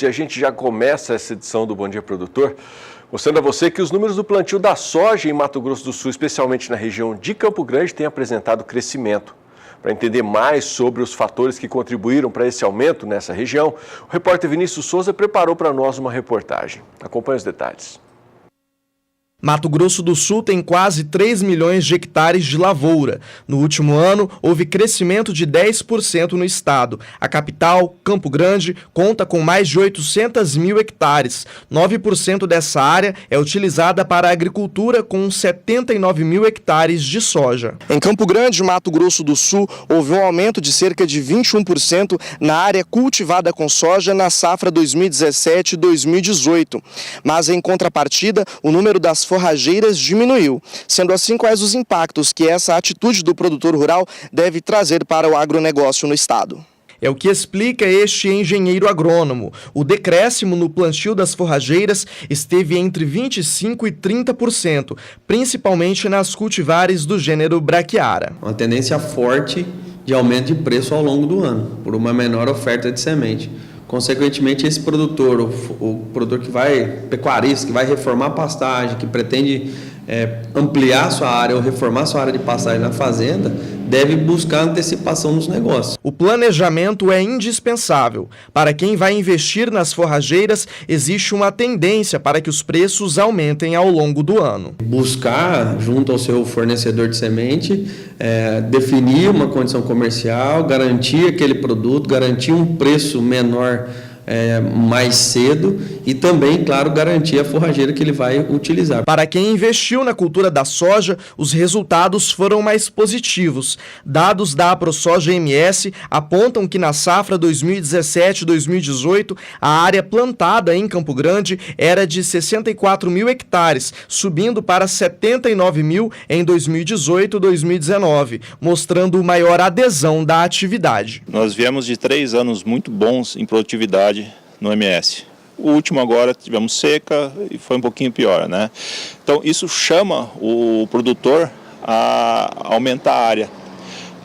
E a gente já começa essa edição do Bom Dia Produtor, mostrando a você que os números do plantio da soja em Mato Grosso do Sul, especialmente na região de Campo Grande, têm apresentado crescimento. Para entender mais sobre os fatores que contribuíram para esse aumento nessa região, o repórter Vinícius Souza preparou para nós uma reportagem. Acompanhe os detalhes. Mato Grosso do Sul tem quase 3 milhões de hectares de lavoura. No último ano, houve crescimento de 10% no estado. A capital, Campo Grande, conta com mais de 800 mil hectares. 9% dessa área é utilizada para a agricultura, com 79 mil hectares de soja. Em Campo Grande, Mato Grosso do Sul, houve um aumento de cerca de 21% na área cultivada com soja na safra 2017-2018. Mas, em contrapartida, o número das forrageiras diminuiu. Sendo assim, quais os impactos que essa atitude do produtor rural deve trazer para o agronegócio no estado? É o que explica este engenheiro agrônomo. O decréscimo no plantio das forrageiras esteve entre 25% e 30%, principalmente nas cultivares do gênero Braquiara. Uma tendência forte de aumento de preço ao longo do ano, por uma menor oferta de semente. Consequentemente, esse produtor, o produtor pecuarista, que vai reformar a pastagem, que pretende ampliar sua área ou reformar sua área de pastagem na fazenda, deve buscar antecipação nos negócios. O planejamento é indispensável. Para quem vai investir nas forrageiras, existe uma tendência para que os preços aumentem ao longo do ano. Buscar, junto ao seu fornecedor de semente, definir uma condição comercial, garantir aquele produto, garantir um preço menor mais cedo e também, claro, garantir a forrageira que ele vai utilizar. Para quem investiu na cultura da soja, os resultados foram mais positivos. Dados da AproSoja MS apontam que na safra 2017-2018, a área plantada em Campo Grande era de 64 mil hectares, subindo para 79 mil em 2018-2019, mostrando maior adesão da atividade. Nós viemos de 3 anos muito bons em produtividade no MS. O último agora tivemos seca e foi um pouquinho pior, né? Então isso chama o produtor a aumentar a área.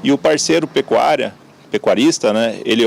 E o parceiro pecuarista, né, ele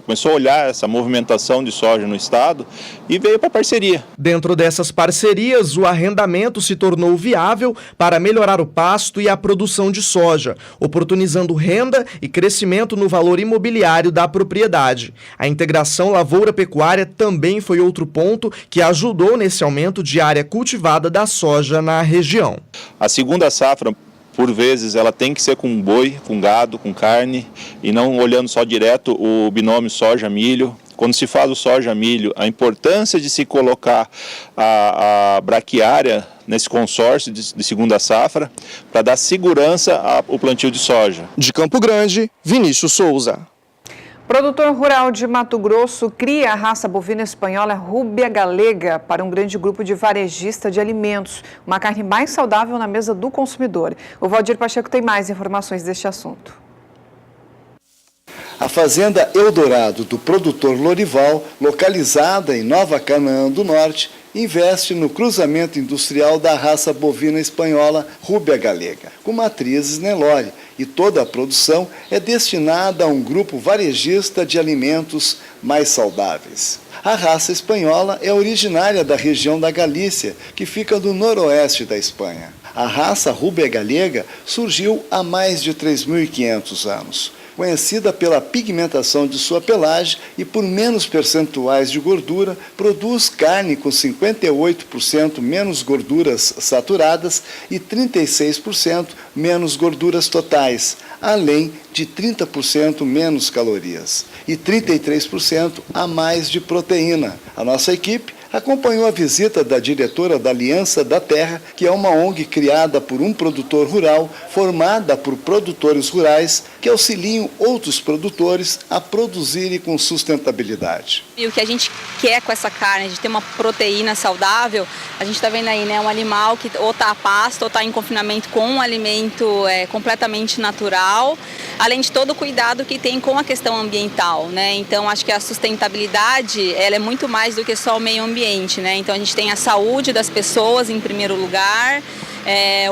começou a olhar essa movimentação de soja no estado e veio para a parceria. Dentro dessas parcerias, o arrendamento se tornou viável para melhorar o pasto e a produção de soja, oportunizando renda e crescimento no valor imobiliário da propriedade. A integração lavoura-pecuária também foi outro ponto que ajudou nesse aumento de área cultivada da soja na região. A segunda safra, por vezes, ela tem que ser com boi, com gado, com carne, e não olhando só direto o binômio soja-milho. Quando se fala do soja-milho, a importância de se colocar a braquiária nesse consórcio de segunda safra para dar segurança ao plantio de soja. De Campo Grande, Vinícius Souza. Produtor rural de Mato Grosso cria a raça bovina espanhola Rúbia Galega para um grande grupo de varejista de alimentos, uma carne mais saudável na mesa do consumidor. O Valdir Pacheco tem mais informações deste assunto. A fazenda Eldorado do produtor Lorival, localizada em Nova Canaã do Norte, investe no cruzamento industrial da raça bovina espanhola Rúbia Galega, com matrizes Nelore, e toda a produção é destinada a um grupo varejista de alimentos mais saudáveis. A raça espanhola é originária da região da Galícia, que fica no noroeste da Espanha. A raça Rúbia Galega surgiu há mais de 3.500 anos. Conhecida pela pigmentação de sua pelagem e por menos percentuais de gordura, produz carne com 58% menos gorduras saturadas e 36% menos gorduras totais, além de 30% menos calorias e 33% a mais de proteína. A nossa equipe acompanhou a visita da diretora da Aliança da Terra, que é uma ONG criada por um produtor rural, formada por produtores rurais que auxiliam outros produtores a produzirem com sustentabilidade. E o que a gente quer com essa carne, de ter uma proteína saudável, a gente está vendo aí, né, um animal que ou está a pasto ou está em confinamento com um alimento completamente natural, além de todo o cuidado que tem com a questão ambiental, né? Então acho que a sustentabilidade, ela é muito mais do que só o meio ambiente, né? Então a gente tem a saúde das pessoas em primeiro lugar,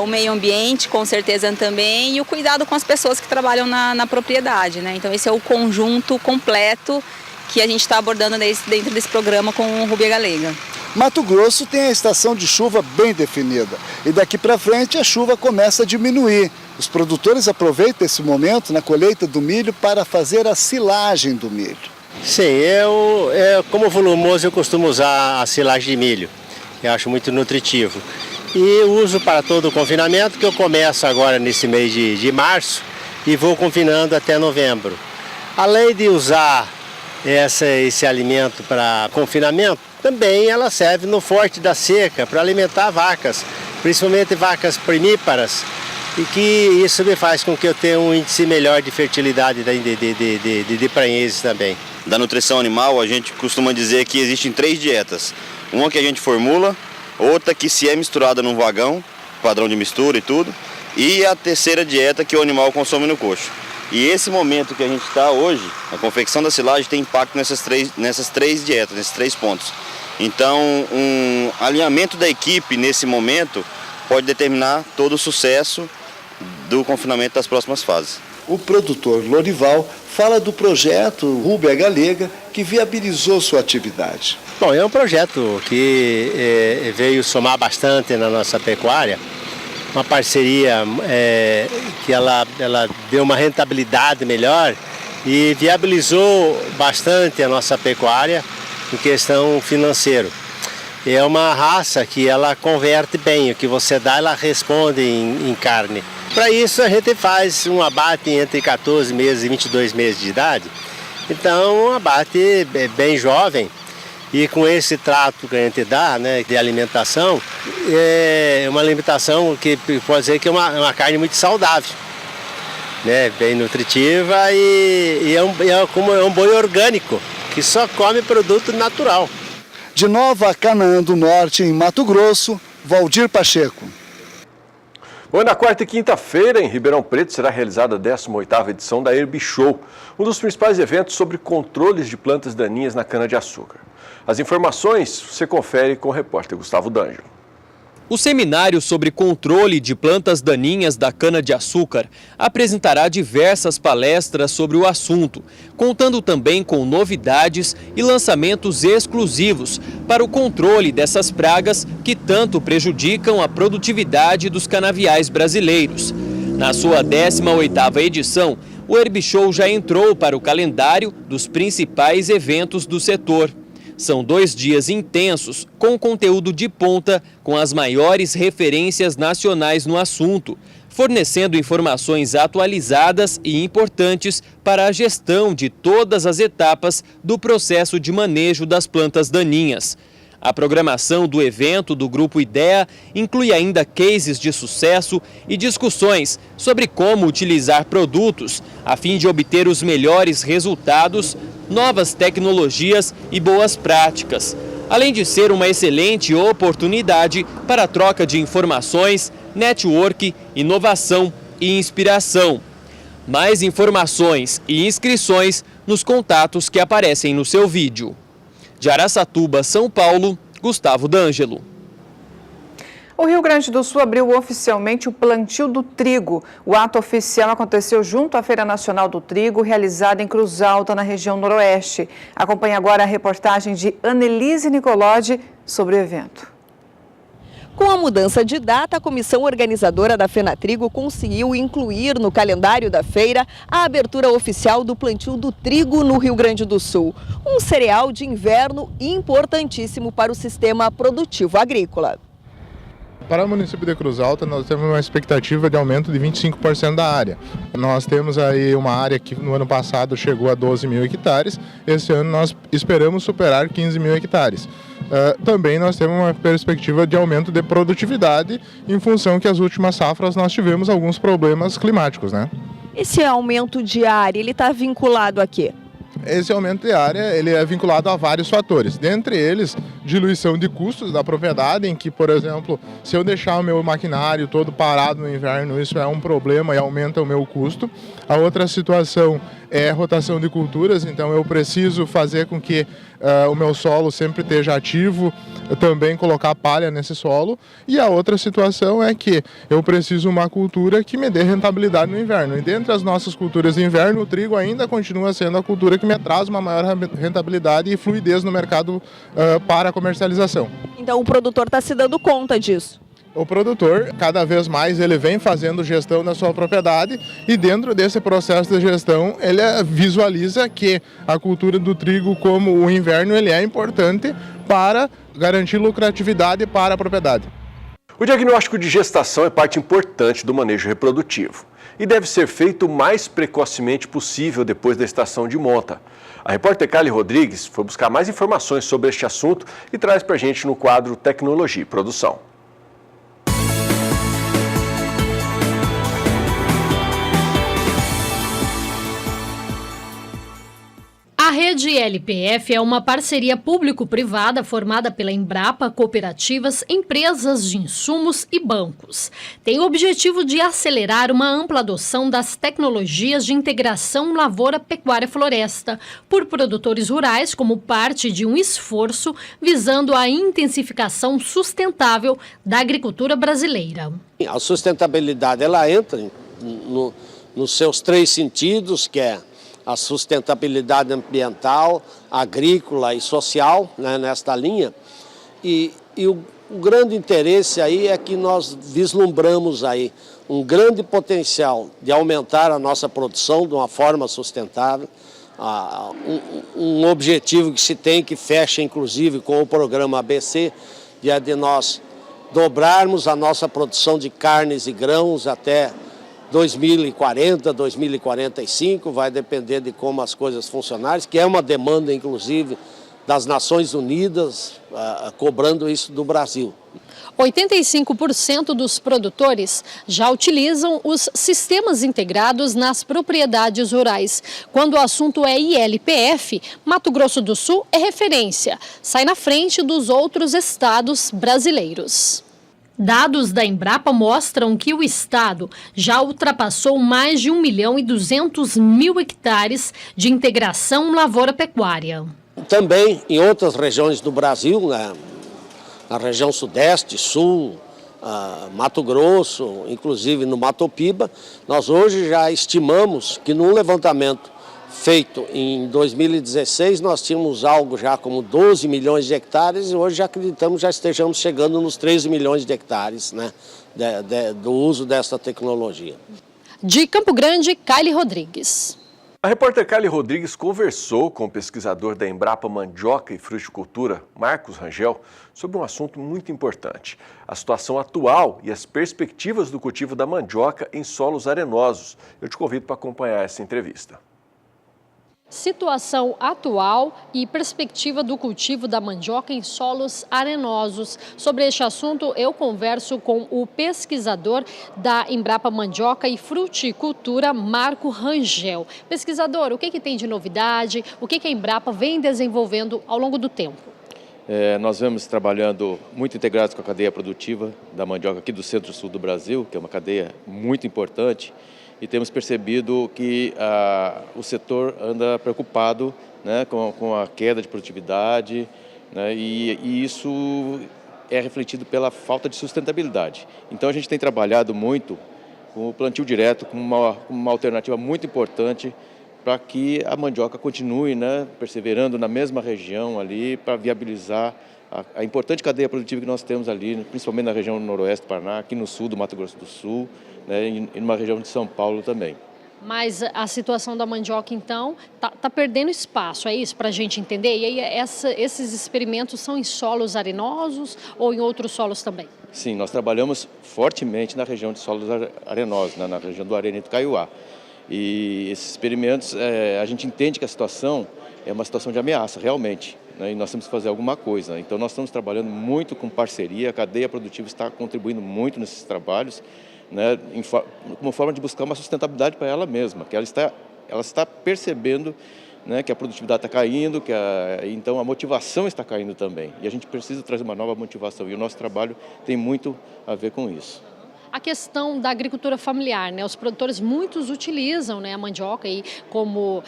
o meio ambiente com certeza também, e o cuidado com as pessoas que trabalham na propriedade, né? Então esse é o conjunto completo que a gente está abordando dentro desse programa com o Rúbia Galega. Mato Grosso tem a estação de chuva bem definida e daqui para frente a chuva começa a diminuir. Os produtores aproveitam esse momento na colheita do milho para fazer a silagem do milho. Sim, como volumoso eu costumo usar a silagem de milho, eu acho muito nutritivo. E uso para todo o confinamento, que eu começo agora nesse mês de março e vou confinando até novembro. Além de usar esse alimento para confinamento, também ela serve no forte da seca para alimentar vacas, principalmente vacas primíparas, e que isso me faz com que eu tenha um índice melhor de fertilidade de prenhez também. Da nutrição animal, a gente costuma dizer que existem 3 dietas. Uma que a gente formula, outra que se é misturada num vagão, padrão de mistura e tudo, e a terceira dieta que o animal consome no coxo. E esse momento que a gente está hoje, a confecção da silagem tem impacto nessas três dietas, nesses 3 pontos. Então, um alinhamento da equipe nesse momento pode determinar todo o sucesso do confinamento das próximas fases. O produtor Lorival fala do projeto Rúbia Galega, que viabilizou sua atividade. Bom, é um projeto que veio somar bastante na nossa pecuária, uma parceria que ela deu uma rentabilidade melhor e viabilizou bastante a nossa pecuária em questão financeira. É uma raça que ela converte bem, o que você dá ela responde em carne. Para isso a gente faz um abate entre 14 meses e 22 meses de idade, então um abate bem jovem. E com esse trato que a gente dá, né, de alimentação, é uma alimentação que pode dizer que é uma carne muito saudável, né, bem nutritiva e é um boi orgânico, que só come produto natural. De Nova Canaã do Norte, em Mato Grosso, Valdir Pacheco. Bom, na quarta e quinta-feira, em Ribeirão Preto, será realizada a 18ª edição da Herbishow, um dos principais eventos sobre controles de plantas daninhas na cana-de-açúcar. As informações você confere com o repórter Gustavo D'Angelo. O seminário sobre controle de plantas daninhas da cana-de-açúcar apresentará diversas palestras sobre o assunto, contando também com novidades e lançamentos exclusivos para o controle dessas pragas que tanto prejudicam a produtividade dos canaviais brasileiros. Na sua 18ª edição, o Herbishow já entrou para o calendário dos principais eventos do setor. São 2 dias intensos, com conteúdo de ponta, com as maiores referências nacionais no assunto, fornecendo informações atualizadas e importantes para a gestão de todas as etapas do processo de manejo das plantas daninhas. A programação do evento do Grupo IDEA inclui ainda cases de sucesso e discussões sobre como utilizar produtos a fim de obter os melhores resultados, novas tecnologias e boas práticas, além de ser uma excelente oportunidade para a troca de informações, network, inovação e inspiração. Mais informações e inscrições nos contatos que aparecem no seu vídeo. De Araçatuba, São Paulo, Gustavo D'Angelo. O Rio Grande do Sul abriu oficialmente o plantio do trigo. O ato oficial aconteceu junto à Feira Nacional do Trigo, realizada em Cruz Alta, na região noroeste. Acompanhe agora a reportagem de Annelise Nicolodi sobre o evento. Com a mudança de data, a comissão organizadora da Fenatrigo conseguiu incluir no calendário da feira a abertura oficial do plantio do trigo no Rio Grande do Sul. Um cereal de inverno importantíssimo para o sistema produtivo agrícola. Para o município de Cruz Alta, nós temos uma expectativa de aumento de 25% da área. Nós temos aí uma área que no ano passado chegou a 12 mil hectares, esse ano nós esperamos superar 15 mil hectares. Também nós temos uma perspectiva de aumento de produtividade em função que as últimas safras nós tivemos alguns problemas climáticos, né? Esse aumento de área, ele está vinculado a quê? Esse aumento de área ele é vinculado a vários fatores. Dentre eles, diluição de custos da propriedade, em que, por exemplo, se eu deixar o meu maquinário todo parado no inverno, isso é um problema e aumenta o meu custo. A outra situação é rotação de culturas, então eu preciso fazer com que o meu solo sempre esteja ativo, eu também colocar palha nesse solo. E a outra situação é que eu preciso uma cultura que me dê rentabilidade no inverno. E dentre as nossas culturas de inverno, o trigo ainda continua sendo a cultura que me traz uma maior rentabilidade e fluidez no mercado para a comercialização. Então o produtor está se dando conta disso? O produtor, cada vez mais, ele vem fazendo gestão da sua propriedade e dentro desse processo de gestão, ele visualiza que a cultura do trigo, como o inverno, ele é importante para garantir lucratividade para a propriedade. O diagnóstico de gestação é parte importante do manejo reprodutivo e deve ser feito o mais precocemente possível depois da estação de monta. A repórter Kali Rodrigues foi buscar mais informações sobre este assunto e traz para a gente no quadro Tecnologia e Produção. A rede LPF é uma parceria público-privada formada pela Embrapa, cooperativas, empresas de insumos e bancos. Tem o objetivo de acelerar uma ampla adoção das tecnologias de integração lavoura-pecuária-floresta por produtores rurais como parte de um esforço visando a intensificação sustentável da agricultura brasileira. A sustentabilidade ela entra nos seus 3 sentidos, que é a sustentabilidade ambiental, agrícola e social, né, nesta linha. E o grande interesse aí é que nós vislumbramos aí um grande potencial de aumentar a nossa produção de uma forma sustentável, um objetivo que se tem, que fecha inclusive com o programa ABC, de nós dobrarmos a nossa produção de carnes e grãos até 2040, 2045, vai depender de como as coisas funcionarem, que é uma demanda, inclusive, das Nações Unidas, cobrando isso do Brasil. 85% dos produtores já utilizam os sistemas integrados nas propriedades rurais. Quando o assunto é ILPF, Mato Grosso do Sul é referência, sai na frente dos outros estados brasileiros. Dados da Embrapa mostram que o estado já ultrapassou mais de 1.200.000 hectares de integração lavoura-pecuária. Também em outras regiões do Brasil, na região sudeste, sul, Mato Grosso, inclusive no Mato Piba, nós hoje já estimamos que num levantamento feito em 2016, nós tínhamos algo já como 12 milhões de hectares e hoje já acreditamos já estejamos chegando nos 13 milhões de hectares, né, do uso dessa tecnologia. De Campo Grande, Kali Rodrigues. A repórter Kali Rodrigues conversou com o pesquisador da Embrapa Mandioca e Fruticultura, Marcos Rangel, sobre um assunto muito importante: a situação atual e as perspectivas do cultivo da mandioca em solos arenosos. Eu te convido para acompanhar essa entrevista. Situação atual e perspectiva do cultivo da mandioca em solos arenosos. Sobre este assunto, eu converso com o pesquisador da Embrapa Mandioca e Fruticultura, Marco Rangel. Pesquisador, o que tem de novidade? O que a Embrapa vem desenvolvendo ao longo do tempo? Nós vamos trabalhando muito integrados com a cadeia produtiva da mandioca aqui do centro-sul do Brasil, que é uma cadeia muito importante. E temos percebido que o setor anda preocupado, né, com a queda de produtividade, né, e isso é refletido pela falta de sustentabilidade. Então a gente tem trabalhado muito com o plantio direto, como uma alternativa muito importante para que a mandioca continue, né, perseverando na mesma região ali, para viabilizar a importante cadeia produtiva que nós temos ali, principalmente na região noroeste do Paraná, aqui no sul do Mato Grosso do Sul, né, e numa região de São Paulo também. Mas a situação da mandioca, então, tá perdendo espaço, é isso, para a gente entender? E aí esses experimentos são em solos arenosos ou em outros solos também? Sim, nós trabalhamos fortemente na região de solos arenosos, né, na região do Arenito Caiuá. E esses experimentos, a gente entende que a situação é uma situação de ameaça, realmente, né, e nós temos que fazer alguma coisa. Então nós estamos trabalhando muito com parceria, a cadeia produtiva está contribuindo muito nesses trabalhos, né, como forma de buscar uma sustentabilidade para ela mesma, que ela está percebendo né, que a produtividade está caindo, então a motivação está caindo também. E a gente precisa trazer uma nova motivação e o nosso trabalho tem muito a ver com isso. A questão da agricultura familiar, né? Os produtores, muitos utilizam, né, a mandioca aí como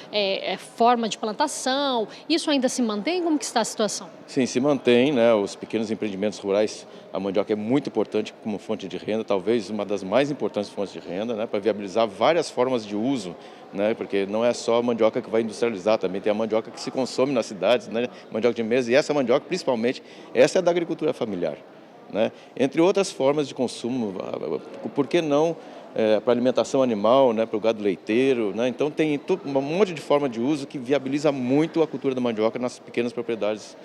forma de plantação. Isso ainda se mantém? Como que está a situação? Sim, se mantém, né? Os pequenos empreendimentos rurais, a mandioca é muito importante como fonte de renda, talvez uma das mais importantes fontes de renda, né? Para viabilizar várias formas de uso, né? Porque não é só a mandioca que vai industrializar, também tem a mandioca que se consome nas cidades, né? Mandioca de mesa, e essa mandioca, principalmente, essa é da agricultura familiar. Né? Entre outras formas de consumo, por que não para alimentação animal, né? Para o gado leiteiro, né? Então tem um monte de forma de uso que viabiliza muito a cultura da mandioca nas pequenas propriedades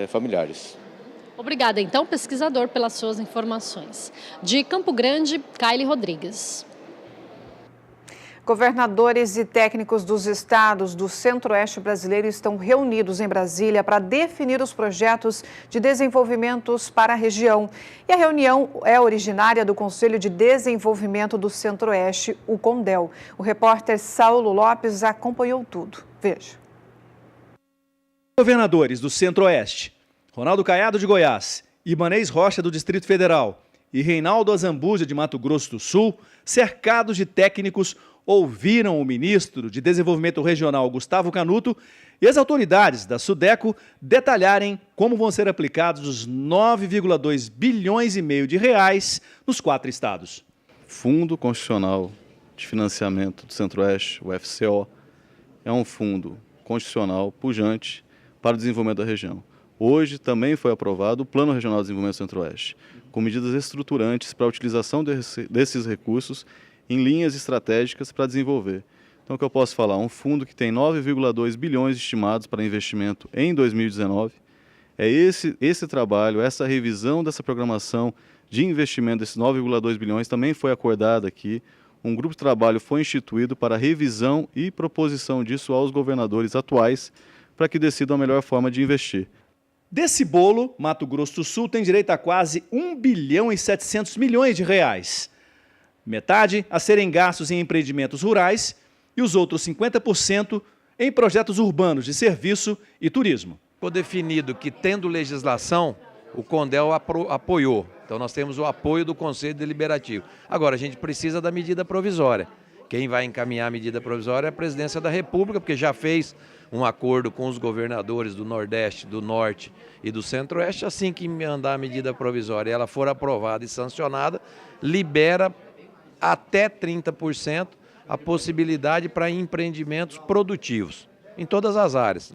familiares. Obrigada, então, pesquisador, pelas suas informações. De Campo Grande, Kaile Rodrigues. Governadores e técnicos dos estados do Centro-Oeste brasileiro estão reunidos em Brasília para definir os projetos de desenvolvimentos para a região. E a reunião é originária do Conselho de Desenvolvimento do Centro-Oeste, o CONDEL. O repórter Saulo Lopes acompanhou tudo. Veja. Governadores do Centro-Oeste, Ronaldo Caiado de Goiás, Ibanez Rocha do Distrito Federal e Reinaldo Azambuja de Mato Grosso do Sul, cercados de técnicos, ouviram o ministro de Desenvolvimento Regional, Gustavo Canuto, e as autoridades da SUDECO detalharem como vão ser aplicados os 9,2 bilhões e meio de reais nos 4 estados. Fundo Constitucional de Financiamento do Centro-Oeste, o FCO, é um fundo constitucional pujante para o desenvolvimento da região. Hoje também foi aprovado o Plano Regional de Desenvolvimento do Centro-Oeste, com medidas estruturantes para a utilização desses recursos em linhas estratégicas para desenvolver. Então, o que eu posso falar? Um fundo que tem 9,2 bilhões estimados para investimento em 2019. É esse trabalho, essa revisão dessa programação de investimento desses 9,2 bilhões também foi acordada aqui. Um grupo de trabalho foi instituído para revisão e proposição disso aos governadores atuais para que decidam a melhor forma de investir. Desse bolo, Mato Grosso do Sul tem direito a quase 1 bilhão e 700 milhões de reais. Metade a serem gastos em empreendimentos rurais e os outros 50% em projetos urbanos de serviço e turismo. Ficou definido que, tendo legislação, o CONDEL apoiou. Então, nós temos o apoio do Conselho Deliberativo. Agora, a gente precisa da medida provisória. Quem vai encaminhar a medida provisória é a Presidência da República, porque já fez um acordo com os governadores do Nordeste, do Norte e do Centro-Oeste. Assim que mandar a medida provisória e ela for aprovada e sancionada, libera até 30% a possibilidade para empreendimentos produtivos, em todas as áreas.